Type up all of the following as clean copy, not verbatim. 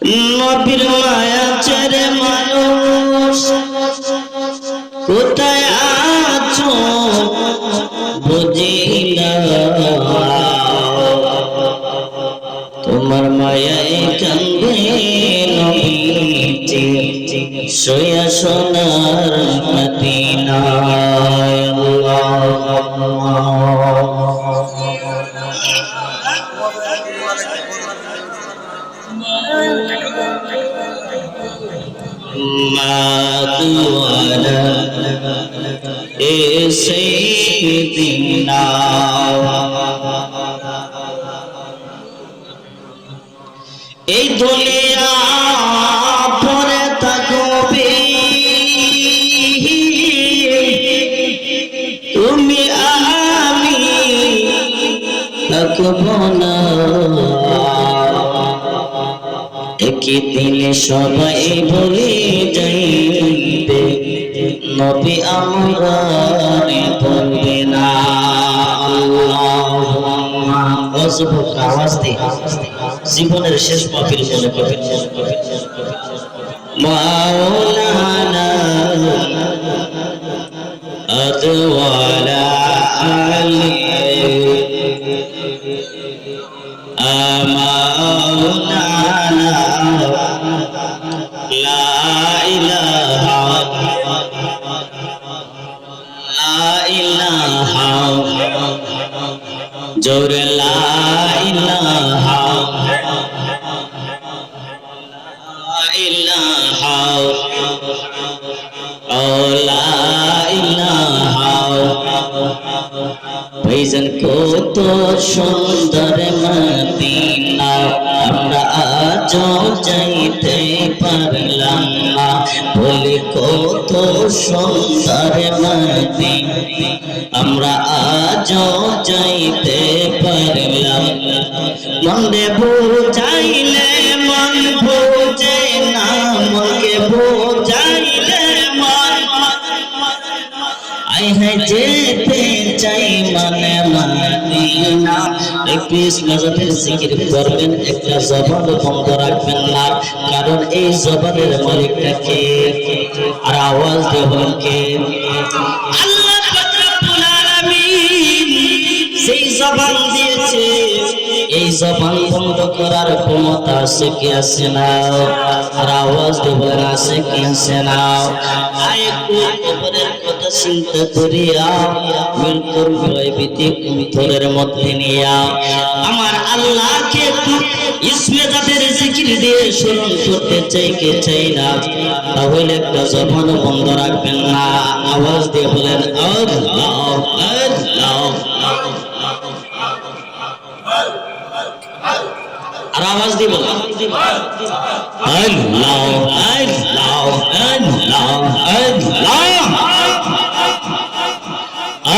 নবীর মায়া ছেড়ে মানুষ কোথায় আছো বুঝি না, তোমার মায়ায় কান্দে নবীজি সোয়া সোনার মদিনায়। মাদুয়ারা এসে দিনা এই দুনিয়া পরে থাকবে, তুমি আমি থাকব না, একদিন সবাই ভুলে যাইবে নবী আমরারে বলবে না। আল্লাহুম্মা ওয়াজবুক আওয়াজ দে জীবনের শেষ মাহফিল মনে করে মাওলানা আদওয়ালা আলী আমাওলানা লা ইলাহা জোরে লা ইলাহা ভাইজান কত সুন্দর মদিনা আমরা আজ যাইতে পারলাম না, বলি কত সুন্দর মদিনা আমরা আজ যাইতে পারলাম না। মনে বুঝাইলে মন বুঝে না, মনকে বুঝাইলে মন আই হ্যাঁ যেতে চাই মানে মদিনা। প্লিজ নাজাতের জিকির করবেন, একটা জবান বন্ধ রাখবেন না, কারণ এই জবানের মালিকটা কে আর আওয়াজ দিয়ে বলেন কে? আল্লাহ পাক রব্বুল আলামিন সেই জবান দিয়েছে, এই জবান বন্ধ করার ক্ষমতা আছে কি আছে না? আর আওয়াজ দিয়ে বলেন আছে কি আছে না? আয় কবরের কথা চিন্তা করিয়া মৃত্যুর ভয় ভীতি অন্তরের মধ্যে নিয়া আমার আল্লাহকে ইসমে জাতের জিকির দিয়ে স্মরণ করতে চাই কে চাই না, তাহলে একটা জবান বন্ধ রাখবেন না, আওয়াজ দিয়ে বলেন আল্লাহ আল্লাহ। আর আওয়াজ দিয়ে বলেন আল্লাহ আল্লাহ আল্লাহ আল্লাহ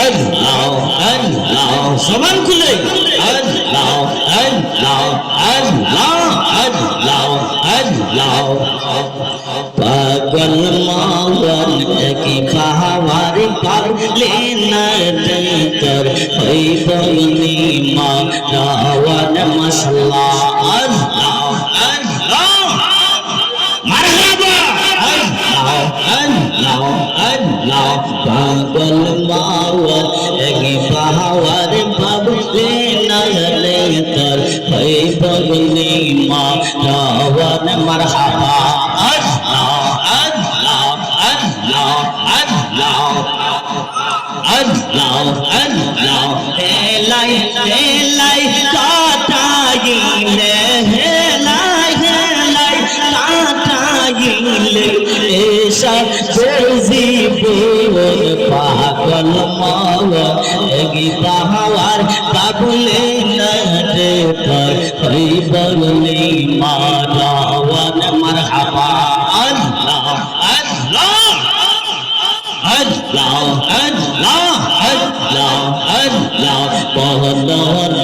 আল্লাহ আল্লাহ সমান খুলে আল্লাহ আল্লাহ আল্লাহ আল্লাহ আল্লাহ। পাগল মগন কি পাহাড় পাগলে না তর হই বলনি মা রাওয়ান মশলা আল্লাহ আল্লাহ মারহাবা আল্লাহ আল্লাহ আল্লাহ। পাগল মগন কি পাহাড় পাগলে না তর হই বলনি মা রাওয়ান মারহাবা আল্লাহ আল্লাহ আল্লাহ আল্লাহ আল্লাহ আল্লাহ। হেলাই হেলাই কাটাইলে হেলাই হেলাই কাটাইলে এসা জীবন পাগল মগন এগি পাহাওয়ার পাগলে না রে পর হই বলনি মা রাওয়ান মারহাবা আল্লাহ আল্লাহ আল্লাহ আল্লাহ আল্লাহ আল্লাহ। বহদন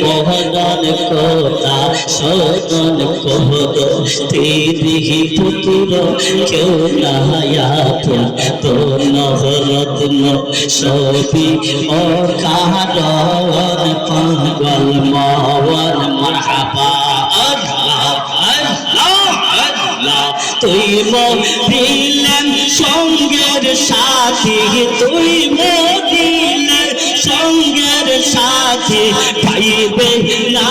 বহদন কোতা সদন কহদ তেরি পুতুর কেউ নায়াত তো নহরত্ন সবি ও কাহারন পাগল মওয়ান মারহাবা আল্লাহ আল্লাহ তুই মরিলেন সঙ্গের সাথী, তুই মরিলেন সঙ্গের সাথী, পাইবে না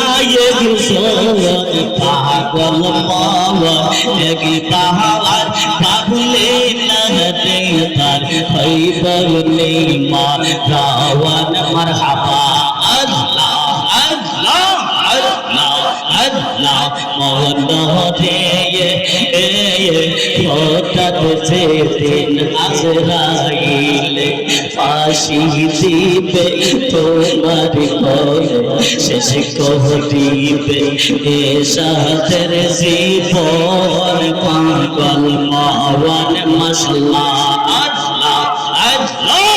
পাগল পাওয়ার এক পাহাড় পাগলে না তার হইবলে মা রাওয়ান মারহাবা। আল্লাহ আল্লাহ আল্লাহ আল্লাহ মহল্লে হঠাৎ যেদিন আজরাইল ফাঁসি দিবে তোমার গলে, শেষ করিবে এসাদের জীবন পাগল মাওয়ান মাসলা। আল্লাহ আল্লাহ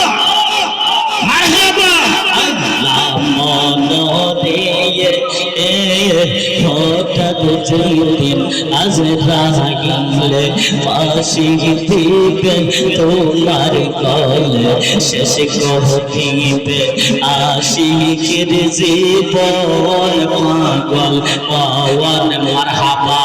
মারহাবা। আল্লাহ মনে হঠাৎ যেদিন আজরাইল ফাঁসি দিবে তোমার গলে, শেষ করিবে আশিকের জীবন পাগল পাওয়ান মারহাবা।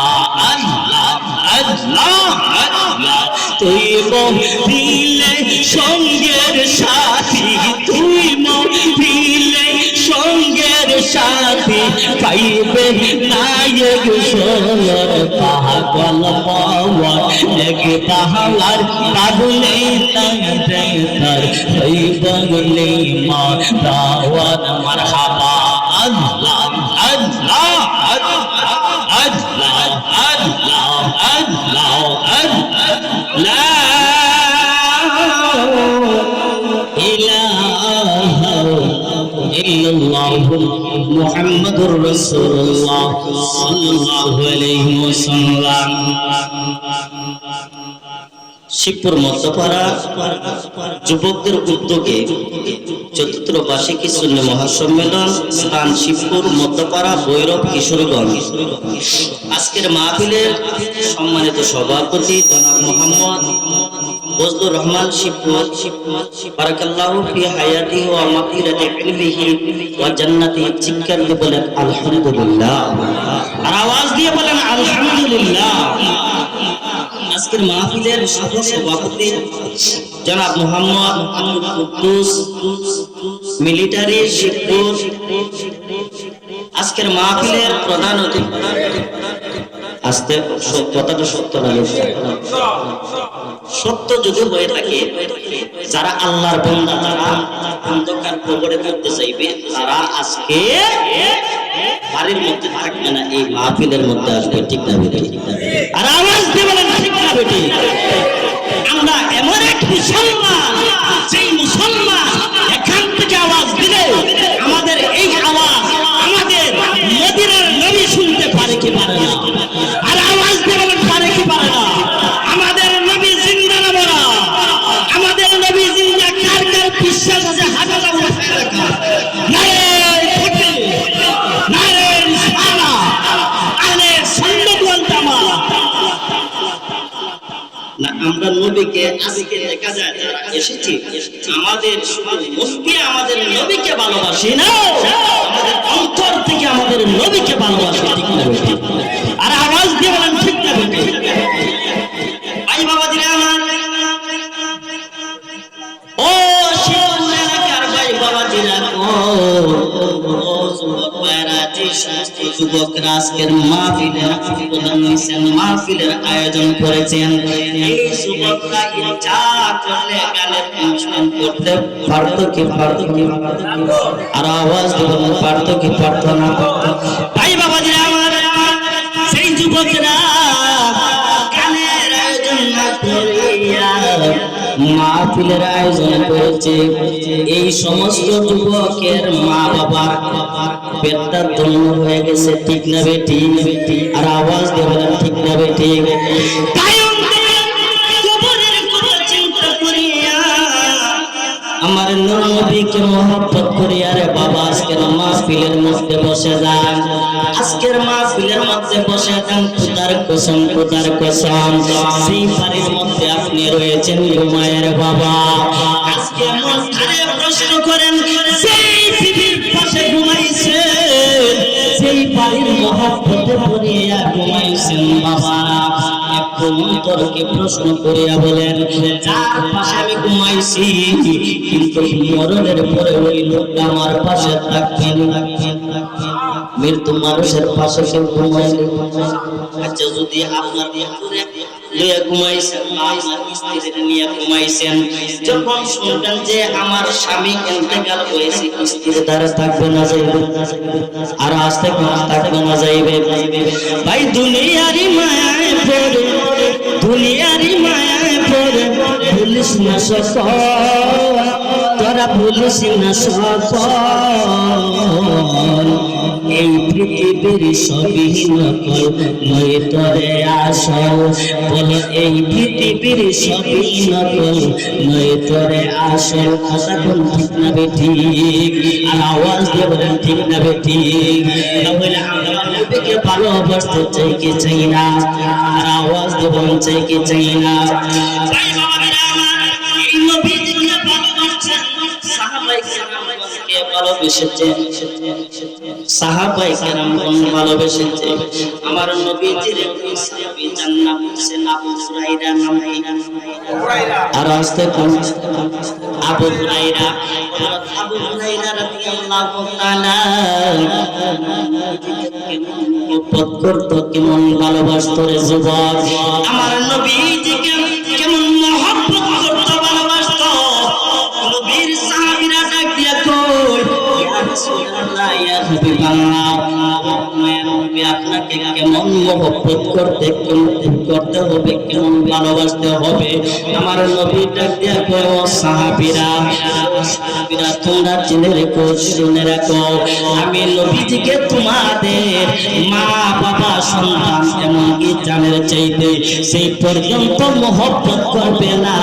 আল্লাহ আল্লাহ আল্লাহ তুই মরিলে সঙ্গের সাথী, তুই মরিলে সঙ্গের সাথী, পাইবে নায়ক সোলর পাগল পাওয়ার এক পাহাড় পাগলে তার হইবলে মা রাওয়ান মারহাবা। আল্লাহ আল্লাহ আল্লাহ আল্লাহ আল্লাহ আল্লাহ লা ইলাহা ইল্লাল্লাহু মুহাম্মাদুর রাসূলুল্লাহ সাল্লাল্লাহু আলাইহি ওয়াসাল্লাম। শিবপুর মধ্যপাড়া যুবকদের উদ্যোগে চতুর্থ বার্ষিক সুন্নি মহাসম্মেলন, স্থান শিবপুর মধ্যপাড়া ভৈরব কিশোরগঞ্জ। আজকের মাহফিলের সম্মানিত সভাপতি জনাব মোহাম্মদ ফজলুর রহমান শিবপুর, বারাকাল্লাহু ফি হায়াতিহি ওয়া মাগফিরাতি ইলমিহি ওয়া জান্নাতিহি। চিৎকার দিয়ে বলেন আলহামদুলিল্লাহ, আর আওয়াজ দিয়ে বলেন আলহামদুলিল্লাহ। আজকের মাহফিলের সভাপতি জনাব মোহাম্মদ কুদ্দুস মিলিটারি শিবপুর। আজকের মাহফিলের প্রধান অতিথি, আজকে কথাটা সত্য লাগে, সত্য যদি হয়ে থাকে, যারা আল্লাহর বান্দা, যারা অন্ধকার কবরে করতে চাইবে, তারা আজকে বাড়ির মধ্যে থাকবে না, এই মাহফিলের মধ্যে আসবে। ঠিক না বেটি? আর আওয়াজ দিয়ে বলেন ঠিক না বেটি? আমরা এমন এক মুসলমান, যেই মুসলমান এখান থেকে আওয়াজ দিলে আমাদের এই আওয়াজ আমাদের মদিনার নবী শুনতে পারে কি পারে না? আর আওয়াজ দিয়ে বলেন পারে কি পারে না? আমাদের নবী জিন্দা না বলা, আমাদের নবী জিন্দা। কার কার বিশ্বাস আছে হাতটা উঠায় রাখা। নারে ফুটে, নারে সালা, আলে সুন্নাত ওয়াল জামাত। না, আমরা নবীকে আজকে দেখা যায় যারা এসেছি, আমাদের মুফতি আমাদের নবীকে ভালোবাসি না, আমাদের অন্তর থেকে আমাদের নবীকে ভালোবাসি। ঠিক না বেটি? আর আওয়াজ দিয়ে বলেন ঠিক না বেটি? ভাই বাবা দিলে আমার ও শিবপুর এলাকার ভাই বাবা দিলা, যুবকরা আজকের মাহফিলের প্রধান হয়েছেন, মাহফিলের আয়োজন করেছেন। এই যুবকরা ইচ্ছা করলে গানের অনুষ্ঠান করতে পারতো কি পারতো কি? আর আওয়াজ দেবেন পারতো কি পারতো না? ভাই বাবা দিলে আমার সেই যুবকরা গানের আয়োজন না করিয়া মাহফিলের আয়োজন করেছে। এই সমস্ত যুবকের মা বাবার পেটটা ধন্য হয়ে গেছে। ঠিক না বেটি? আর আওয়াজ দিয়ে বলেন ঠিক না বেটি? আমার নবীকে মহব্বত করি, আরে বাবা আজকের মাহফিলের মধ্যে বসে যান, আজকের মাহফিলের মধ্যে বসে যান। খোদার কসম, খোদার কসম, সেই বাড়ির মধ্যে আপনি রয়েছেন ঘুমায়ের বাবা। আজকে মসজিদে প্রশ্ন করেন, সেই টিভির পাশে ঘুমাইছেন, সেই বাড়ির মহব্বতে পড়িয়া ঘুমাইছেন বাবা। একটু অন্তরকে প্রশ্ন করিয়া বলেন, যার পাশে আমি ঘুমাইছি কিন্তু মরণের পরে ওই লোকটা আমার পাশে থাকবেন। মৃত্যু মানুষের পাশে কেউ ঘুমায়? আচ্ছা, যদি আপনার ঘুমাইছেন, আপনার স্ত্রীর নিয়ে ঘুমাইছেন, যখন শুনবেন যে আমার স্বামী ইন্তেকাল হয়েছে, স্ত্রীর দ্বারা থাকবে না যাইবে? আর আস্তে থাকবে না যাইবে? ভাই দুনিয়ারই মায়ায় পড়ে, দুনিয়ারই মায়ায় পড়ে ভুলিস না সকল, তোরা ভুলিস না সকল। এই পৃথিবীর সবই নকল, নয় তোরে আসল। বলো এই পৃথিবীর সবই নকল, নয় তোরে আসল। কথা কোন ঠিক না বেঠিক? আর আওয়াজ দিয়ে বলেন ঠিক না বেঠিক? তাহলে আমরা নবীকে ভালোবাসতে চাই কি চাই না? আর আওয়াজ দিয়ে বলেন চাই কি চাই না? ভাই বাবারা আমার, এই নবীকে ভালোবাসছেন, সাহাবায়ে কেরামকে ভালোবেসেছেন, সাহাবায়ে কেরামগণ ভালোবেসেছে। আমার নবীজির একজন সাহাবী যার নাম হচ্ছেন আবু হুরায়রা নামে। আর আসতে কোন আবু হুরায়রা, আবু হুরায়রা রাদিয়াল্লাহু তাআলা মহব্বত করত, কেমন ভালোবাসতো রে যুবক। আমার নবীজিকে কেমন মহব্বত করত, ভালোবাসতো। নবীর সাহাবীরা ডাক দিয়া কই, ইয়া রাসূলুল্লাহ, ইয়া হাবিবাল্লাহ, আপনাকে কেমন মহব্বত করতে হবে, কেমন ভালোবাসতে হবে? আমার নবী ডাক দিয়া কয়, ও সাহাবীরা, সাহাবীরা তোমরা জেনে রেখো, শুনে রাখো, আমি নবীজিকে তোমাদের মা বাবা সন্তান এমনকি জানের চাইতে সেই পর্যন্ত মহব্বত করবে না,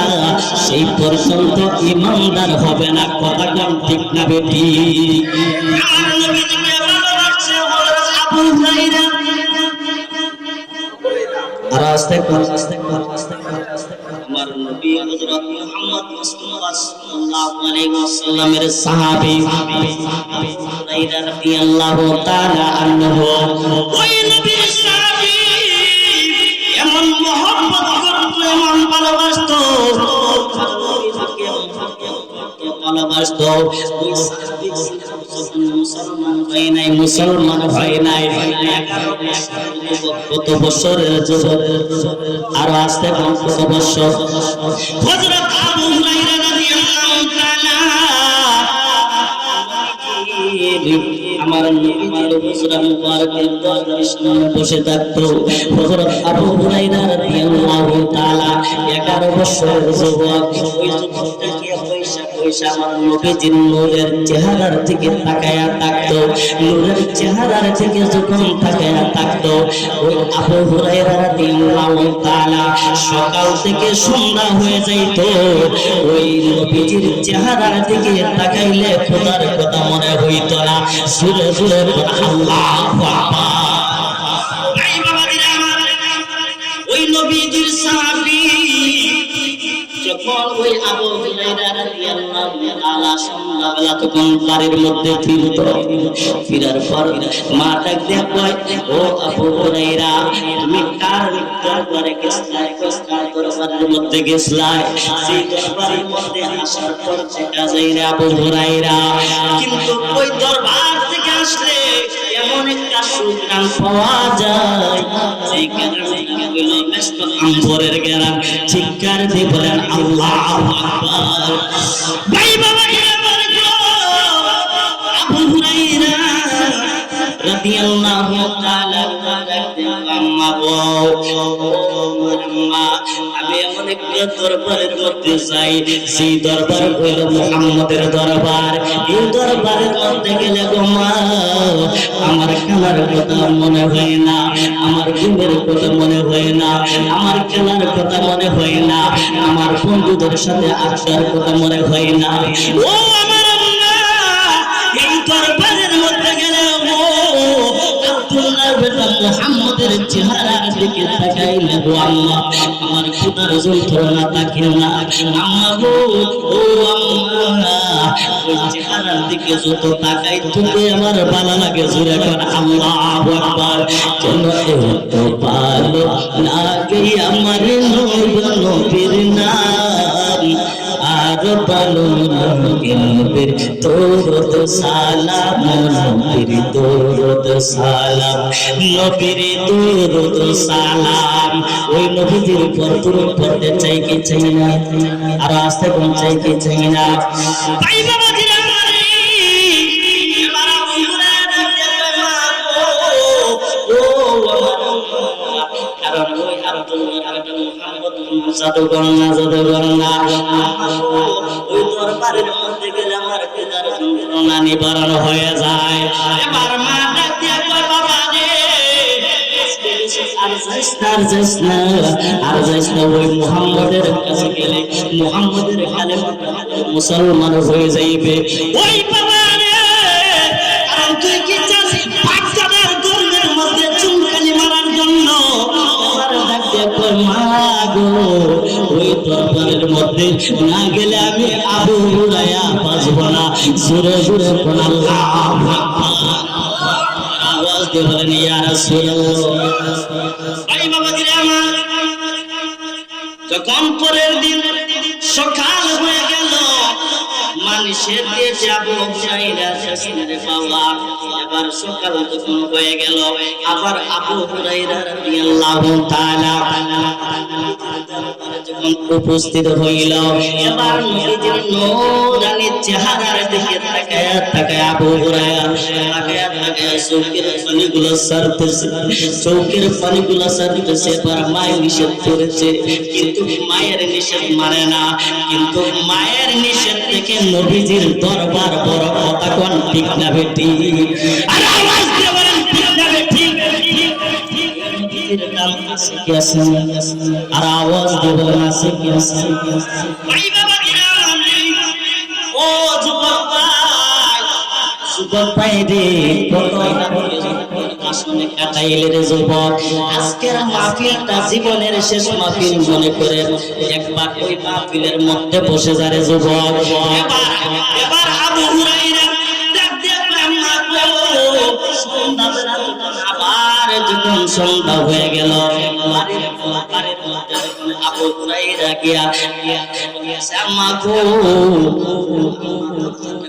সেই পর্যন্ত ইমানদার হবে না। কথা কোন ঠিক না বেঠিক? আমার নবীজিকে ভালোবাসছে হলো আবু হুরায়রা। আর আস্তে কর, আস্তে কর, আস্তে কর। আমার নবী হযরত মুহাম্মদ মুস্তাফা সাল্লাল্লাহু আলাইহি ওয়াসাল্লামের সাহাবী আবু হুরায়রা রাদিয়াল্লাহু তাআলা আনহু, ওই নবীর সাহাবী এমন মহব্বত করত, এমন ভালোবাসতো, ভালোবাসতো। মুসলমান হয় নাই, মুসলমান হয় নাই, কত বছরের যুবক, আর আসতে কত বছর। হযরত আবু হুরায়রা রাদিয়াল্লাহু তাআলা আমার নবীর হুজরা মুবারকের দরজার সামনে বসে থাকতো। হযরত আবু হুরায়রা রাদিয়াল্লাহু তাআলা 11 বছরের যুবক। ওই যুবকটাকে পয়সা আমার নবীজির নূরের চেহারার দিকে তাকায়া থাকতো। নূরের চেহারার দিকে যখন তাকায়া থাকতো, ওই আবু হুরায়রা রাদিয়াল্লাহু তাআলা সকাল থেকে সন্ধ্যা হয়ে যাইত, ওই নবীজির চেহারার দিকে তাকাইলে খোদার কথা মনে হইত না। সুরে সুরে আল্লাহু আকবার। ভাই বাবারা আমার, ওই নবীজির সাহাবী যখন ওই আবু হুরায়রা রাদিয়াল্লাহু তাআলা সন্ধ্যাবেলা তখন বাড়ির মধ্যে ফিরত, ফিরার পর মা ডাক দিয়ে কয়, ও আবু হুরায়রা, তুমি কার দরবারে গেছলাই? কার দরবারের মধ্যে গেছলাই? সেই দরবারের মধ্যে আসার পর চেকা যাই রে আবু হুরায়রা, কিন্তু ওই দরবার থেকে আসলে এমন একটা সুঘ্রাণ পাওয়া যায়, সেই ঘ্রাণটা হলো মেশক আম্বরের ঘ্রাণ। চিৎকার দিয়ে বলেন আল্লাহু আকবার। ভাই বাবারা আমার গো, আবু হুরায়রা রাদিয়াল্লাহু তাআলা আম্মা গো, আম্মা, আমি এমন একটা দরবারের মধ্যে যাই, সেই দরবার হইল মুহাম্মদের দরবার। এই দরবারের মধ্যে গেলে গো মা, আমার খেলার কথা মনে হয় না, আমার ঘুমের কথা মনে হয় না, আমার খেলার কথা মনে হয় না, আমার বন্ধুদের সাথে আড্ডার কথা মনে হয় না। ও আমার আম্মা, এই দরবারের মধ্যে গেলে ও আব্দুল্লাহর বেটা মুহাম্মদের চেহারার দিকে তাকাইলে গো আম্মা, আমার ক্ষুধার যন্ত্রণা থাকিও না। আম্মা গো, ও আম্মা, ওই চেহারার দিকে যত তাকাই তোকে আমার ভালো লাগে। জোরে কর আল্লাহু আকবার। কেন এত ভালো লাগে বলবেন নবীর নাম, আর ভালো লাগে নবীর দরুদ সালাম, নবীর দরুদ সালাম, নবীর দরুদ সালাম। ওই নবীজির উপর দরুদ পড়তে চাই কি চাই না? আর আস্তে কোন চাই কি চাই না? ভাই বাবা জিরা মারে এবার বন্ধুরা দেখতে পাবো। ও কারণ ওই আব্দুল্লাহ মুহাম্মদ জাদুকর না ওই দরবারের মধ্যে গেলে আমার পিতার যন্ত্রণা নিবারণ হয়ে যায়। এবার মা ডাক দিয়ে কয় বাবা রে আর যাইস না ওই মুহাম্মদের কাছে গেলে মুহাম্মদের কালেমা মুসলমান হয়ে যাইবে। ওই বাবা রে কারণ তুই কি চাস বাচ্চাদের গর্ভের মধ্যে চুনকালি মারার জন্য? ওই দরবারের মধ্যে না গেলে আমি আবু হুরায়রা বাঁচব না। জোরে জোরে কোন আল্লাহু আকবার আওয়াজ দিয়ে বলেন ইয়া রাসূলুল্লাহ। ভাই বাবাজিরা আমার, যখন পরের দিন সকাল হয়ে গেল মানুষের দিয়ে যাব হুরায়রা শেষে পাওয়া। এবার সকাল যখন হয়ে গেল আবার আবু হুরায়রা রাদিয়াল্লাহু তাআলা যখন উপস্থিত হইল, এবার নবীজির নূরানী চেহারার দিকে তাকায়া তাকায়া আবু হুরায়রা তাকায়া তাকায়া চোখের পানিগুলো সারতেছে, চোখের পানিগুলো সারতেছে। এবার মায়ের নিষেধ করেছে কিন্তু মায়ের নিষেধ মানে না, কিন্তু মায়ের নিষেধ থেকে নবীজির দরবার বড় কথা কোন ঠিক না বেটি? আর আওয়াজ দিয়ে বলেন ঠিক না বেটি? আর আওয়াজ দিয়ে বলেন আছে কি আছে? ভাই বাবা ও যুবক ভাই, যুবক ভাই রে কত আসনে কাটাইলে রে যুবক। আজকের মাহফিলটা জীবনের শেষ মাহফিল মনে করে একবার ওই মাহফিলের মধ্যে বসে যা রে যুবক। এবার আবু হুরায়রা ডাক দিয়ে আবার যখন সন্ধ্যা হয়ে গেল বাড়ির মধ্যে আবু হুরায়রা গিয়া আম্মা গো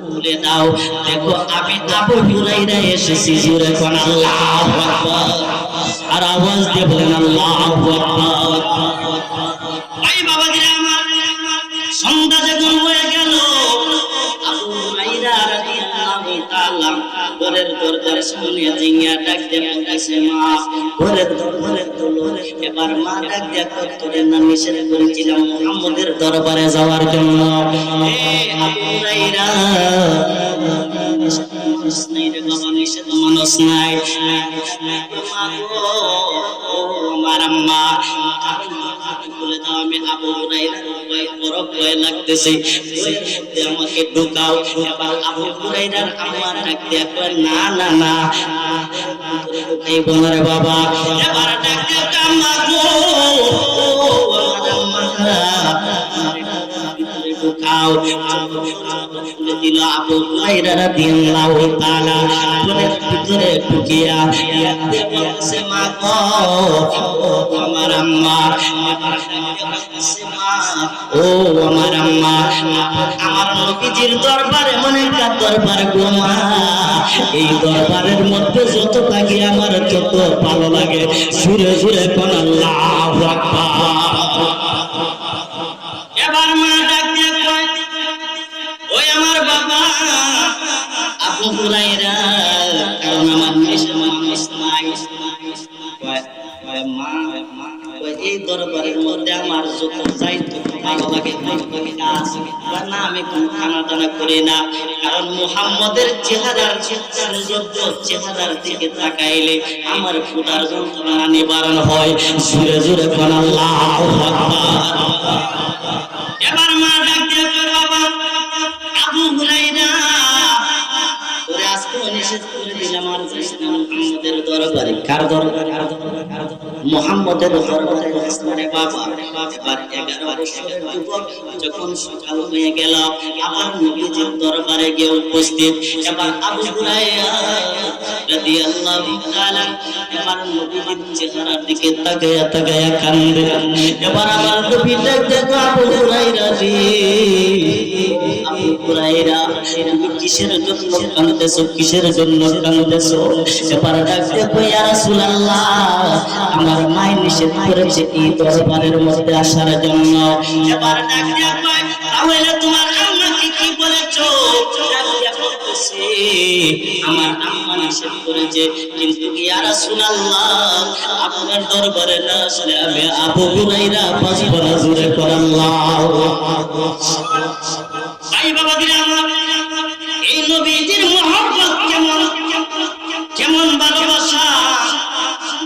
খুলে দাও, দেখো আমি আবু হুরায়রা এসেছি। জোরে কোন আল্লাহু আকবার আর আওয়াজ দিয়ে বলেন আল্লাহু আকবার। ভাই বাবাজিরা আমার, সন্ধ্যা যখন হয়ে গেল আবু হুরায়রা রাদিয়াল্লাহু তাআলা ঘরের দরজার সামনে জিয়া ডাক দিয়ে বলতেছে মা ঘরের দরবারের দোলো। এবার মা ডাক দিয়ে তোরে না নিষেধ করেছিলাম মুহাম্মদের দরবারে যাওয়ার জন্য। আবু হুরায়রা নিষেধ মানুষ নাই আমার আম্মা বলে দাও, আমি আবু হুরায়রা বড় ভয় লাগতেছে, আমাকে ঢোকাও। এবার আবু হুরায়রার আম্মা ডাক দিয়ে কয় না না না ঢোকাই বলে রে বাবা। এবার ডাক দিয়ে আম্মা গো ঢোকাও। খুলে দিল আবু হুরায়রা রাদিয়াল্লাহু তাআলা ভিতরে ঢুকিয়া বলছে মা গো আমার আম্মা, ও আমার আম্মা, আমার নবীজির দরবারে মনে একটা দরবার গো মা, এই দরবারের মধ্যে যত থাকি আমার তত ভালো লাগে। সুরে সুরে কোন আল্লাহু আকবার। এবার মা ডাক দিয়ে কয় ওই আমার বাবা আবু হুরায়রা, কারণ আমার নেশা মানুষ নাই। মা এই দরবারের মধ্যে আমার যত যাইতো ভালো লাগে কাজ না, আমি কোনো খানা টানা করি না, কারণ মুহাম্মদের চেহারার চেহারার দিকে তাকাইলে আমার ফুটার যন্ত্রণা নিবারণ হয়। জোরে জোরে কোন আল্লাহু আকবার। এবার মা ডাক দিয়ে কয় বাবা আবু হুরায়রা তোরে আজকে নিষেধ করে দিলাম আর যাইস না মুহাম্মদের দরবারে। কার দরবারে? মুহাম্মদের দরবারে আসলে বাবা এবার 11 বছরের যুবক যখন সকাল হয়ে গেল আবার নবীজির দরবারে গিয়ে উপস্থিত। এবার আবু হুরায়রা রাদিয়াল্লাহু তাআলা এবার নবীজির চেহারার দিকে তাকায়া কান্দে। এবার আমার নবী দেখো আবু হুরায়রা রে, আবু হুরায়রা তুমি কিসের জন্য কাঁদতেছো, কিসের জন্য কাঁদতেছো? এবার ডাকতে কই ইয়া রাসূলুল্লাহ আমার মাই নিষেধ করেছে এই দরবারের মধ্যে আসার জন্য। এবার ডাকতে কই তাহলে তোমার আম্মাকে কি বলেছো? ডাকতে বলতেছে আমার আম্মা নিষেধ করেছে, কিন্তু ইয়া রাসূলুল্লাহ আপনার দরবারে না আসলে আমি আবু হুরায়রা বাঁচবো না। জোরে কর আল্লাহু আকবার। ভাই বাবা দিরা এই নবীজির মহব্বত কেমন কেমন ভালোবাসা,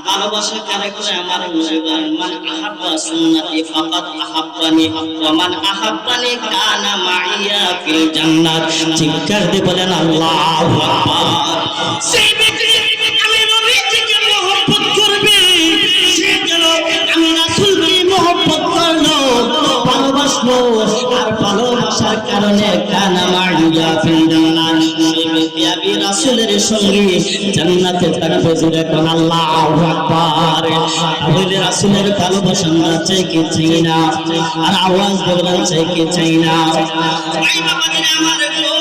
ভালোবাসা কারে করে আমার নবীর মান আহাব্বা সুন্নতি ফাকাত আহাব্বানি ওয়া মান আহাব্বানি কানা মাইয়া ফিল জান্নাত। চিৎকার দিয়ে বলেন আল্লাহু আকবার। সেই ব্যক্তি আমি নবীজিকে মহব্বত করবে, সে যেন আমি রাসূলকে মহব্বত করলো, ভালোবাসলো, আর ভালোবাসার কারণে কানা মাইয়া ফিল জান্নাত। সেই ব্যক্তি আমি রাসূলের সঙ্গে জান্নাতে থাকবে। জোরে কোন আল্লাহু আকবার। তাহলে রাসূলের ভালোবাসা না চাই কি চাই না? আর আওয়াজ বলবেন চাই কি চাই না? ভাই বাবাদের আমার গো,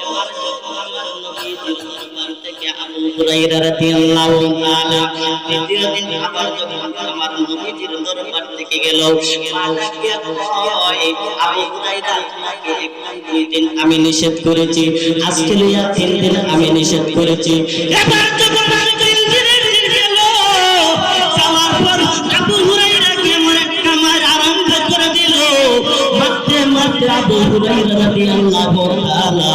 এবার যখন আমার নবীজির দরবার থেকে আবু হুরায়রা রাদিয়াল্লাহু তাআলা দ্বিতীয় দিন আবার যখন আমার নবীজির দরবার থেকে গেল, মালাকে কয় আবু হুরায়রা তোমাকে 1 দিন আমি নিষেধ করেছি, আজকে লইয়া 3 দিন আমি নিষেধ করেছি। এবার যখন 3 দিনের দিন গেল, যাওয়ার পর আবু হুরায়রা কে মনে কামার আরম্ভ করে দিল। মাত্র আবু হুরায়রা রাদিয়াল্লাহু তাআলা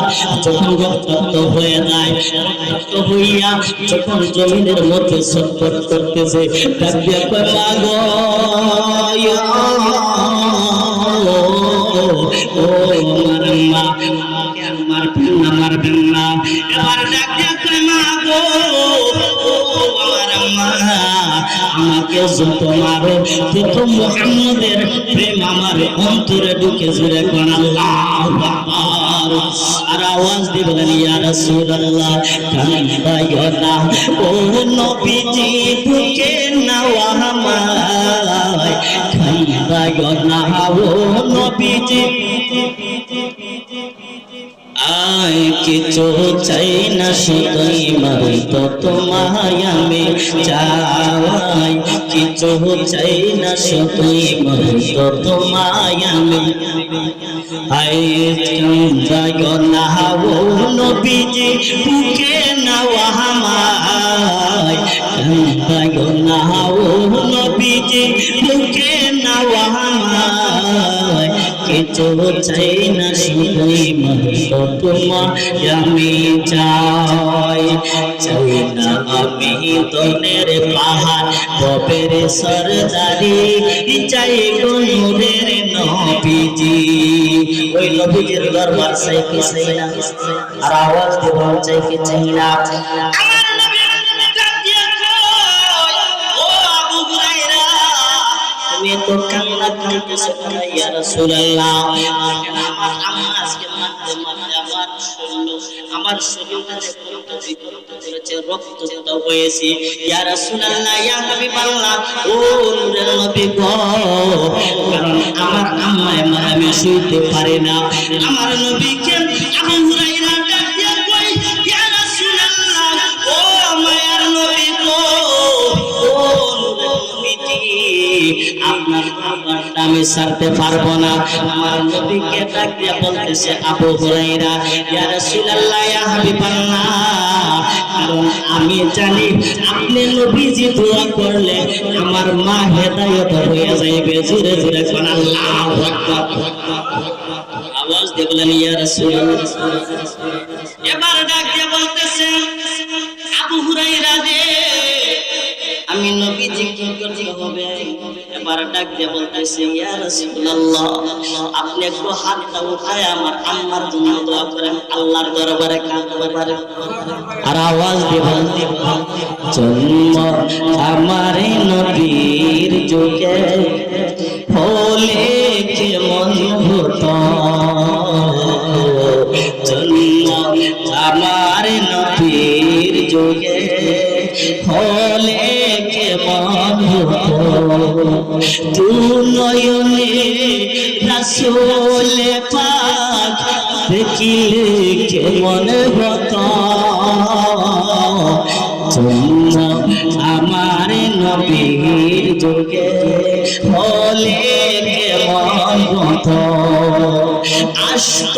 যখন রক্তাক্ত হয়ে যায়, রক্তাক্ত হইয়া যখন জমিনের মধ্যে ছটফট করতেছে, ডাক দিয়া কয় মা গো ও আমার মা, মারবেন না। এবার ডাক দিয়া কয় মা গো আমার মা, আমাকে যত মারো তত মুহাম্মদের প্রেম আমার অন্তরে ঢুকে। জোরে কোন আল্লাহু আকবার। আর আওয়াজ দিয়ে বলেন ইয়া রাসূলুল্লাহ কান্দাইও না ও নবীজি, বুকে নাও আমায়, কান্দাইও না ও নবীজি। আয় কিছু চাই না শুধুই মারি তো তোমায় আমি চাই, কিছু চাই না শুধুই মারি তো তোমায় আমি। আয় কান্দাইও না ও নবীজি, বুকে নাও আমায়, কান্দাইও না ও নবীজি, বুকে নাও আমায়, কিছু চাই না শুধুই মারি তো তোমায় আমি চাই। চাই না আমি দনের পাহাড় কবের সরদারি, চাই গো নূরের নবীজি। ওই নবীজির দরবার চাই কি চাই না? আর আওয়াজ দেব চাই কি চাই না? আমার নবী ডাক দিয়া কয় ও আবু হুরায়রা, তুমি তো কান্না কাঁদতেছো কেন ইয়া রাসূলুল্লাহ? আমার আম্মা আজকে মারতে আমার শরীর, আমার শরীরটা রক্ত বিকৃত করেছে, রক্তচোষা হয়েছে। ইয়া রাসূলুল্লাহ ইয়া হাবিবাল্লাহ, ও নূরের নবী গো, কারণ আমার আম্মায় মারা আমি শুইতে পারি না। আমার নবীকে আবু হুরায়রা ডাক দিয়া কই ইয়া রাসূলুল্লাহ, ও মায়ার নবী গো, ও নূরের নবীজি, আপনার দরবারটা আমি ছাড়তে পারবো না। আমার নবীকে ডাক দিয়া বলতেছে আবু হুরায়রা ইয়া রাসূলুল্লাহ ইয়া হাবিবাল্লাহ, কারণ আমি জানি আপনি নবীজি দোয়া করলে আমার মা হেদায়েত হয়ে যাবে। জোরে জোরে কোন আল্লাহু আকবার। আওয়াজ দিয়ে বলেন ইয়া রাসূলুল্লাহ। এবার ডাক দিয়ে বলতেছে আবু হুরায়রা রে, আমি নবীজিকে করতে হবে। এবার ডাক দিয়ে বলতেছে ইয়া রাসূলুল্লাহ আপনি একটু হাতটা উঠায় আমার আম্মার জন্য দোয়া করেন, আল্লাহর দরবারে কাঁদতে পারে। আর আওয়াজ দিয়ে বলতে জন্ম আমার নবীর যুগে হলে কেমন হতো, জন্ম আমার নবীর যুগে হলে কেমন হতো, তু নয়নে রাসূল পাক দেখিলে কেমন হতো, জন্ম আমার নবীর যুগে হলে কেমন হতো, আসত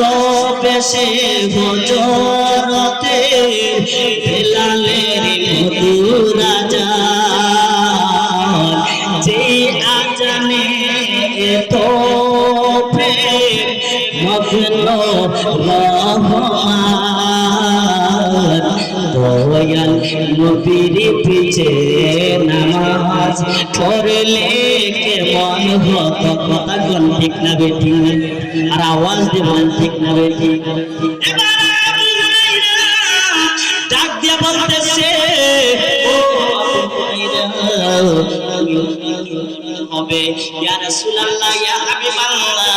বেশে হজরতে বেলালের মধুর আজান, যে আজানে এত প্রেম মগ্ন রহমান, দয়াল নবীর পিছে নামাজ পড়লে কেমন হতো। কথা কোন ঠিক না বেঠি? আর আওয়াজ দেবেন ঠিক না বেঠি? ডাক দিয়া বলতেছে হবে ইয়া রাসূলুল্লাহ ইয়া হাবিবাল্লাহ,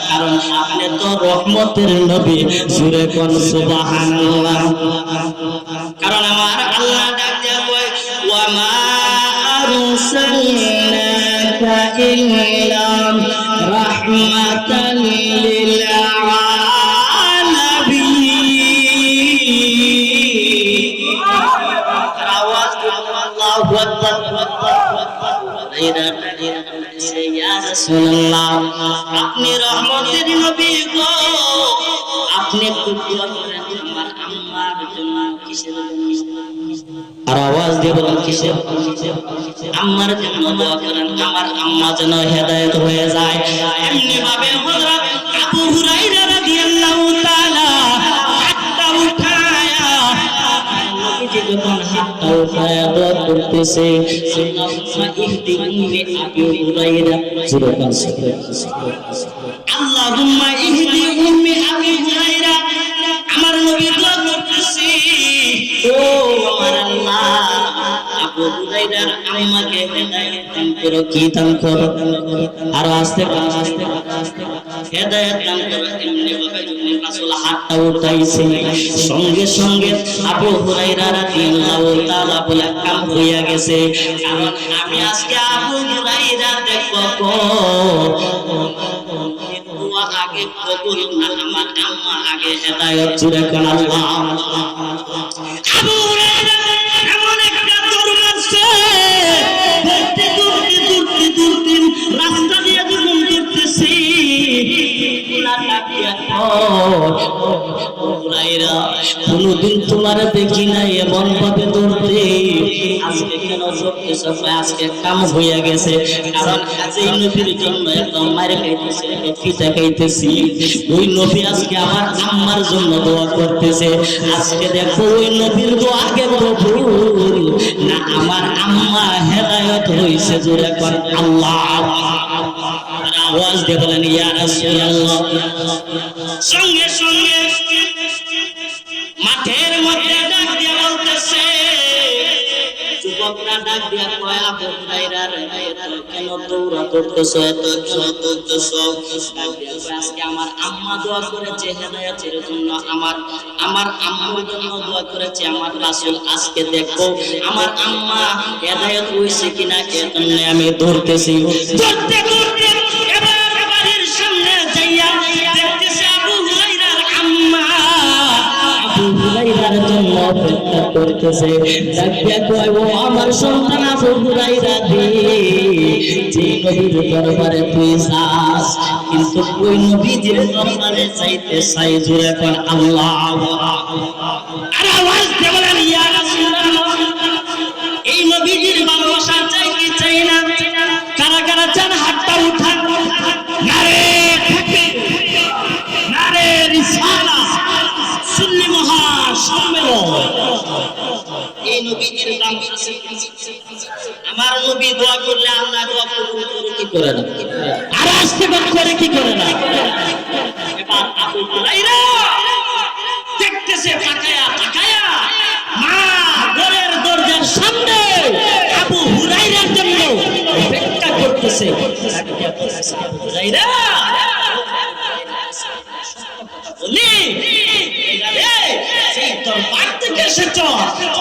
কারণ আপনি তো রহমতের নবী, জোরে কোন সুবহানাল্লাহ। কারণ আমার আল্লাহ ডাক দিয়া কয় ওয়া মা আরসালনাকা ইল্লা রাহমাতাল লিল আলামিন। আওয়াজ আল্লাহু আকবার। আপনি রহমতের নবী গো, আপনি একটু দোয়া করেন আমার আম্মার জন্য। কিসের জন্য? আর আওয়াজ দিয়ে বলেন কিসের? আম্মার জন্য দোয়া করেন, আমার আম্মা যেন হেদায়েত হয়ে যায়। এমনি ভাবে হযরত আবু হুরায়রা রাদিয়াল্লাহু তাআলা হাতটা উঠায়া নবীজি যখন হাতটা উঠায়া দোয়া করতেছে আল্লাহুম্মা ইহদি উম্মি আবি হুরায়রা, আল্লাহুম্মা ইহদি উম্মি আবি হুরায়রা, আমার নবী দোয়া করতেছে ও আমার আল্লাহ আবু হুরায়রার আম্মাকে হেদায়েত দান করো। কি দান করো? আর আস্তে আস্তে হেদায়েত দান করো। এমনি ভাবে যখন রাসূল হাতটা উঠাইছে সঙ্গে সঙ্গে আবু হুরায়রা রাদিয়াল্লাহু তাআলা বলে কাম হইয়া গেছে। কারণ আমি আজকে আবু হুরায়রা দেখব দোয়া আগে কবুল না আমার আম্মা আগে হেদায়েত। জুড়ে কোন আল্লাহ। আবু হুরায়রা এমন একটা দৌড় মারছে, দৌড়তে দৌড়তে দৌড়তে দৌড়তে রাস্তা দিয়ে যখন দৌড়তেছি কোনদিন তোমার দেখি নাই এমন ভাবে দৌড়তে, আজকে কেন দৌড়তেছ? আজকে কাম হইয়া গেছে। কারণ আজই নবীর জন্য এত মারে খাইতেছে, পিঠা খাইতেছি। ওই নবী আজকে আমার আম্মার জন্য দোয়া করতেছে। আজকে দেখো ওই নবীর দোয়া আগে কবুল না আমার আম্মা হেদায়েত হইছে। জোরে কর আল্লাহ। আওয়াজ দিয়ে বলেন ইয়া রাসূলুল্লাহ। সঙ্গে সঙ্গে মাঠের মধ্যে ডাক দিয়ে বলতেছে, যুবকরা ডাক দিয়া কয় আবু হুরায়রা কেন দৌড়া করতেছ, এত দৌড়তেছ? আজকে আমার আম্মা দোয়া করেছে হেদায়েতের জন্য, আমার আম্মার জন্য দোয়া করেছে আমার রাসূল। আজকে দেখো আমার আম্মা হেদায়েত হইছে কিনা, এজন্য আমি দৌড়তেছি। দৌড়তে দৌড়তে এবার বাড়ির সামনে যাইয়া দেখতেছে আবু হুরায়রার আম্মা আবু হুরায়রার জন্য অপেক্ষা করতেছে। ডাকিয়া কয় ও আমার সন্তান আবু হুরায়রা রে, যে নবীর দরবারে তুই যাস, কিন্তু ওই নবীর দরবারে যাইতে চাই। জোরে কর আল্লাহ। আর আওয়াজ দিয়ে বলেন ইয়া রাসূলুল্লাহ। এই নবীর ভালোবাসা চাই কি চাই না? কারা কারা চান হাতটা উঠান। নারে তাকবীর, নারে রিসালাত, সুন্নি মহাসম্মেলন। এই নবীর দাম আছে। আমার নবী দোয়া করলে আল্লাহ দোয়া কবুল করে কি করে না? আর আসতে করে কি করে না? এবার আবু হুরায়রা দেখতেছে তাকায়া তাকায়া মা ঘরের দরজার সামনে আবু হুরায়রার জন্য অপেক্ষা করতেছে। আবু হুরায়রা বলি সেই দরবার থেকে এসেছ,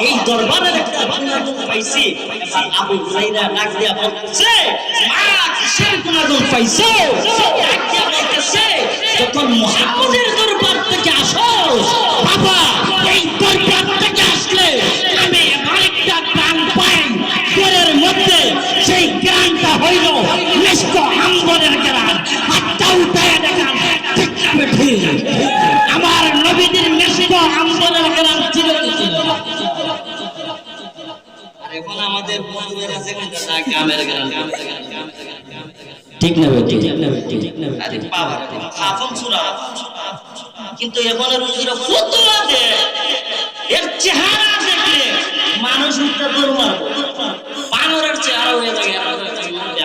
এই দরবারের একটা গুনাহগার পাইছি। এবার আবু হুরায়রা ডাক দিয়া বলতেছে, মা কিসের গুনাহগার পাইছো? ডাক দিয়া বলতেছে, যখন মুহাম্মদের দরবার থেকে আসো বাবা, এই দরবার থেকে আসলে আমি এমন একটা গান পাই ঘরের মধ্যে, সেই গানটা হইল মিষ্ট আম্বরের গান। হাতটা উঠায় দেখান, ঠিক না ঠিক? আমার নবীদের মিষ্ট আম্বরের গান ছিল কি? আর এখন আমাদের বন্ধুরা যেখানে থাকে গামের গান, ঠিক না ভাই? ঠিক না ভাই? ঠিক না ভাই? আরে বাবা খাফন সূরা, কিন্তু এখনের হুজুরা ফতোয়া দেয়, এর চেহারা দেখলে মানুষ উঠতে দৌড় মারবে, বানরের চেহারা হয়ে যায়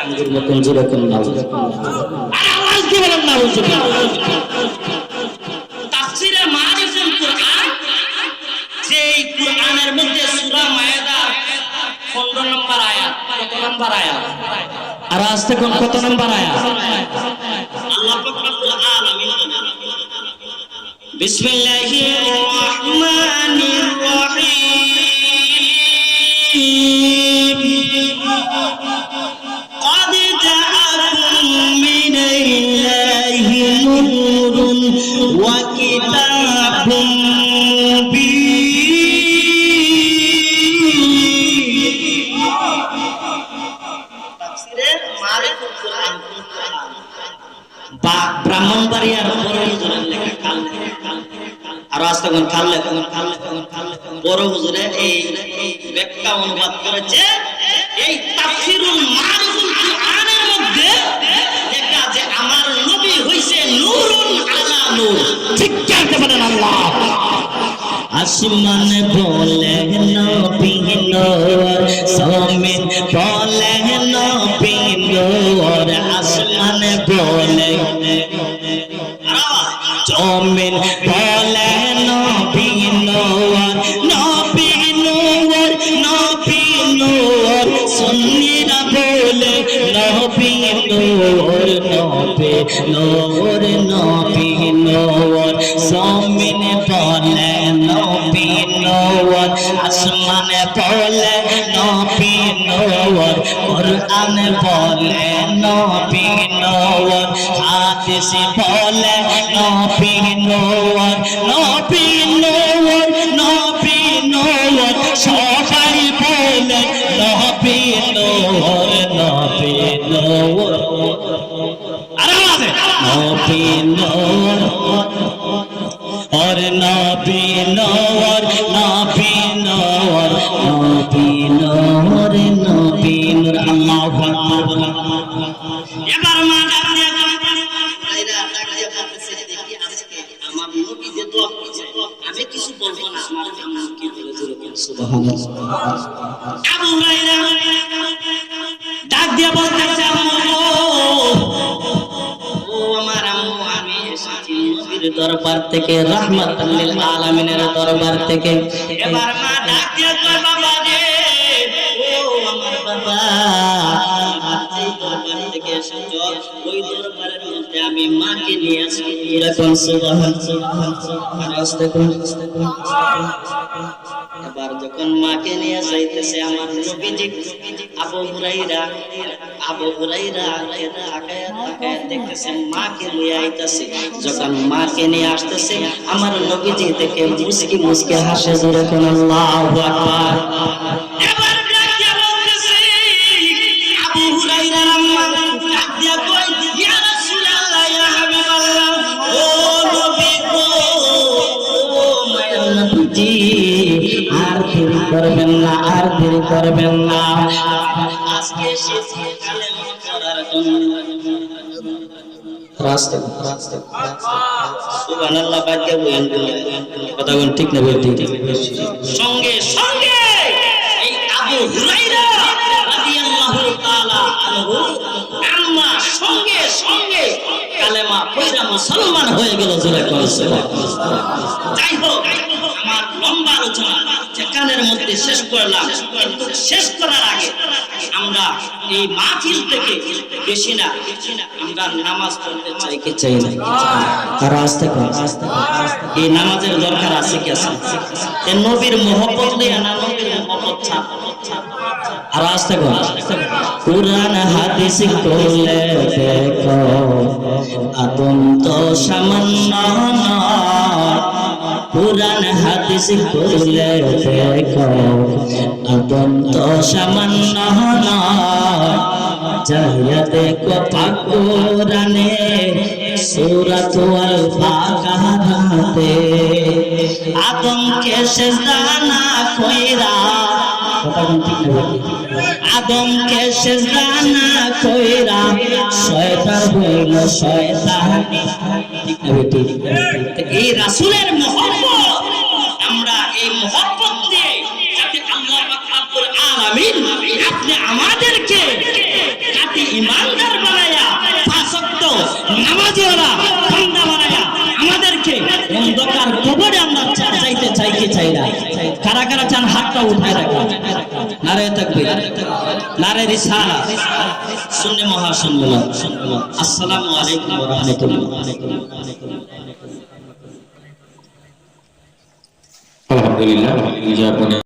আঙ্গুর মতন যেরকম না। আরে আওয়াজ দিয়ে বলেন না হুজুর। তাফসীরে মারিফুল কুরআন, যে কুরআনের মধ্যে সূরা মায়েদা 15 নম্বর আয়াত, কত নম্বর আয়াত? আর আজকে কোন কত নম্বর আয়াত? আল্লাহ পাক রব্বুল আলামিন বিসমিল্লাহির রহমানির রহিম قد جاءكم من الله نور وكتاب ব্রাহ্মণবাড়িয়ার বড় হুজুরের লেখা কাল, আর আজকে কাল বড় হুজুরে এই ব্যাখ্যা অনুবাদ করেছে। এই তাফসীরুল মারিফুল কুরআনের মধ্যে লেখা যে আমার নবী হইছে নূরুন আলা নূর। ঠিক করতে পারেন আল্লাহ। আসমান বলে নবী নূর, জমিন বলে নবী নূর। আসমান বলে, জমিন বলে নবী নূর, নবী নূর, নবী নূর। সুন্নিরা বলে নবী নূর, নবী নূর, নবী নূর। জমিন বলে নবী নূর, আসমান বলে নবী নূর। কুরআন বলে নবী নূর, হাদিস বলে নবী নূর, নবী নূর, নবী নূর। সবাই বলে নবী নূর, নবী নূর। আর আওয়াজে নবী নূর और नबी नूर, नबी नूर, नबी नूर, नबी नूर। अल्लाहु আকবার। এবার মা ডাক দিয়া আইরা ডাক দিয়া বলতেছে, দেখি আজকে আমার নবী যে দোয়া করেছে, আমি কিছু বলবো না, আমার আম্মু কি বলে যেরকম সুবহানাল্লাহ। আবু হুরায়রা ডাক দিয়া বলতেছে, আম্মু ও আমার আম্মু, আমি এসেছি নবীর দরবার থেকে, রাহমাতুল লিল আলামিনের দরবার থেকে। এবার মা ডাক দিয়া কয়, বাবা রে, ও আমার বাবা, যে দরবার থেকে এসেছো ওই দরবারের মধ্যে আমি মাকে নিয়ে আসি। এরকম এবার যখন মাকে নিয়ে যাইতেছে আমার নবীজি, আবু হুরায়রা তাকায়া দেখতেছে মাকে নিয়ে আইতাছে। যখন মাকে নিয়ে আসতেছে আমার নবীজি দেখে মুস্কি মুস্কি হাসে। যেরকম আল্লাহু আকবার। এবার ডাকিয়া বলতেছে, আবু হুরায়রার আম্মা ডাক দিয়া কয়, ইয়া রাসূলুল্লাহ, ইয়া হাবিবাল্লাহ, ও নবী গো, ও মায়ের নবীজি, আর দেরি করবেন না, আর দেরি করবেন না। আজকে এসেছি কালেমা পড়ার জন্য। রাস্তা সুবহানাল্লাহ। বাদ বলেন কথা বলেন, ঠিক না বলতে? সঙ্গে সঙ্গে এই আবু হুরায়রা রাদিয়াল্লাহু আনহু আম্মা সঙ্গে সঙ্গে কালেমা পড়ে মুসলমান হয়ে গেল। জোরে করে সুবহানাল্লাহ। যাই হোক, আমার লম্বা আলোচনা যেখানের মধ্যে শেষ করলাম, কিন্তু শেষ করার আগে আমরা এই মাহফিল থেকে বেশি না আমরা নামাজ পড়তে চাই কি চাই না? আর আস্তে করে এই নামাজের দরকার আছে কি আছে? এই নবীর মহব্বত নিয়ে না, নবীর মহব্বত ছাড়। আর আস্তে করে কুরআন হাদিস কোলে দেখো আদম তো সামান্য নয়। কুরআন হাদিস কোলে দেখো আদম তো সামান্য নয়। যাইয়া দেখো পাক কুরআনে সূরাত আল বাকারাতে আদমকে সিজদা না কইরা, আদমকে সিজদা না কইরা শয়তান হইল শয়তান। ঠিক না? এই রাসূলের মহব্বত, আমরা এই মহব্বত দিয়ে যাতে আল্লাহ পাক রব্বুল আলামিন আপনি আমাদেরকে খাঁটি ঈমানদার বানায়া, পাঁচ ওয়াক্ত নামাজিওয়ালা বান্দা বানায়া আমাদেরকে অন্ধকার কবরে আমরা যাইতে চাই কি চাই না? কারা কারা চান হাতটা উঠায় রাখা। নারে তাকবীর, নারে রিসালাত, সুন্নি মহাসম্মেলন। আসসালামু আলাইকুম ওয়া রাহমাতুল্লাহ। আলহামদুলিল্লাহ।